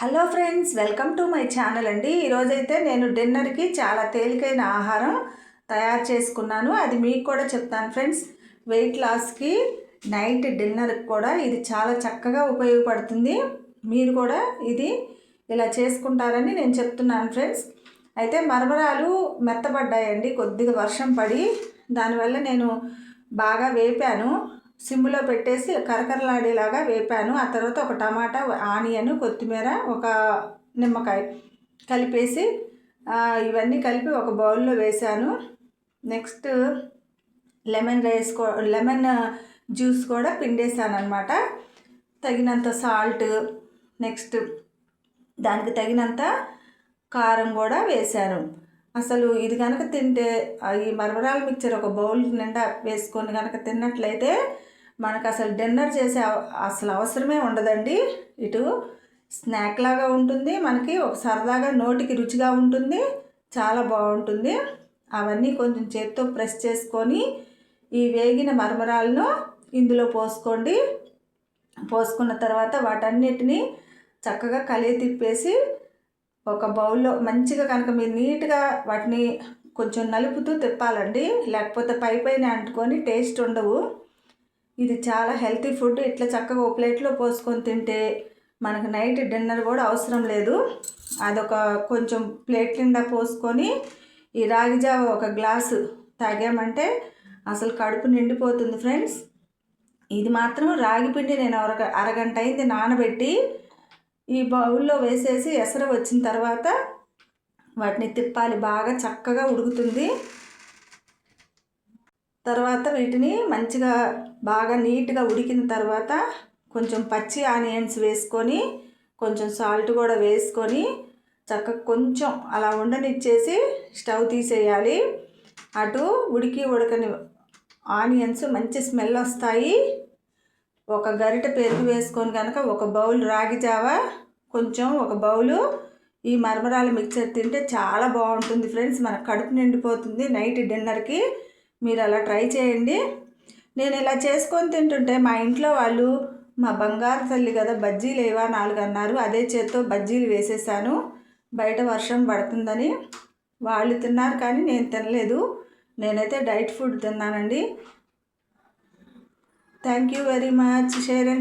Hello friends, welcome to my channel అండి. ఈరోజైతే నేను డిన్నర్కి చాలా తేలికైన ఆహారం తయారు చేసుకున్నాను. అది మీకు కూడా చెప్తాను ఫ్రెండ్స్. వెయిట్ లాస్కి నైట్ డిన్నర్కి కూడా ఇది చాలా చక్కగా ఉపయోగపడుతుంది. మీరు కూడా ఇది ఇలా చేసుకుంటారని నేను చెప్తున్నాను ఫ్రెండ్స్. అయితే మరమరాలు మెత్తబడ్డాయండి, కొద్దిగా వర్షం పడి. దానివల్ల నేను బాగా వేపాను, సిమ్లో పెట్టేసి కరకరలాడేలాగా వేపాను. ఆ తర్వాత ఒక టమాటా, ఆనియన్, కొత్తిమీర, ఒక నిమ్మకాయ కలిపేసి ఇవన్నీ కలిపి ఒక బౌల్లో వేసాను. నెక్స్ట్ లెమన్ జ్యూస్ కూడా పిండేసాను అనమాట. తగినంత సాల్ట్, నెక్స్ట్ దానికి తగినంత కారం కూడా వేశాను. అసలు ఇది కనుక తింటే ఈ మరమరాల మిక్చర్ ఒక బౌల్ నిండా వేసుకొని కనుక తిన్నట్లయితే మనకు అసలు డిన్నర్ చేసే అసలు అవసరమే ఉండదండి. ఇటు స్నాక్ లాగా ఉంటుంది, మనకి ఒక సరదాగా నోటికి రుచిగా ఉంటుంది, చాలా బాగుంటుంది. అవన్నీ కొంచెం చేత్తో ప్రెస్ చేసుకొని ఈ వేగిన మరమరాలను ఇందులో పోసుకోండి. పోసుకున్న తర్వాత వాటన్నిటిని చక్కగా కలిగి తిప్పేసి ఒక బౌల్లో మంచిగా కనుక మీరు నీట్గా వాటిని కొంచెం నలుపుతూ తిప్పాలండి, లేకపోతే పైన అంటుకొని టేస్ట్ ఉండవు. ఇది చాలా హెల్తీ ఫుడ్. ఇట్లా చక్కగా ఒక ప్లేట్లో పోసుకొని తింటే మనకు నైట్ డిన్నర్ కూడా అవసరం లేదు. అదొక కొంచెం ప్లేట్ నిండా పోసుకొని ఈ రాగి జావ ఒక గ్లాసు తాగామంటే అసలు కడుపు నిండిపోతుంది ఫ్రెండ్స్. ఇది మాత్రం రాగి పిండి నేను అరగంట అయింది నానబెట్టి ఈ బౌల్లో వేసేసి ఎసరు వచ్చిన తర్వాత వాటిని తిప్పాలి, బాగా చక్కగా ఉడుకుతుంది. తర్వాత వీటిని మంచిగా బాగా నీట్గా ఉడికిన తర్వాత కొంచెం పచ్చి ఆనియన్స్ వేసుకొని కొంచెం సాల్ట్ కూడా వేసుకొని చక్కగా కొంచెం అలా ఉండనిచ్చేసి స్టవ్ తీసేయాలి. అటు ఉడకని ఆనియన్స్ మంచి స్మెల్ వస్తాయి. ఒక గరిటె పెరుగు వేసుకొని కనుక ఒక బౌల్ రాగి జావ, కొంచెం ఒక బౌలు ఈ మరమరాల మిక్చర్ తింటే చాలా బాగుంటుంది ఫ్రెండ్స్. మనకు కడుపు నిండిపోతుంది నైట్ డిన్నర్కి. మీరు అలా ట్రై చేయండి. నేను ఇలా చేసుకొని తింటుంటే మా ఇంట్లో వాళ్ళు, మా బంగారు తల్లి కదా బజ్జీలు ఏవా 4 అన్నారు. అదే చేత్తో బజ్జీలు వేసేసాను. బయట వర్షం పడుతుందని వాళ్ళు తిన్నారు కానీ నేను తినలేదు. నేనైతే డైట్ ఫుడ్ తిన్నానండి. Thank you very much. Share and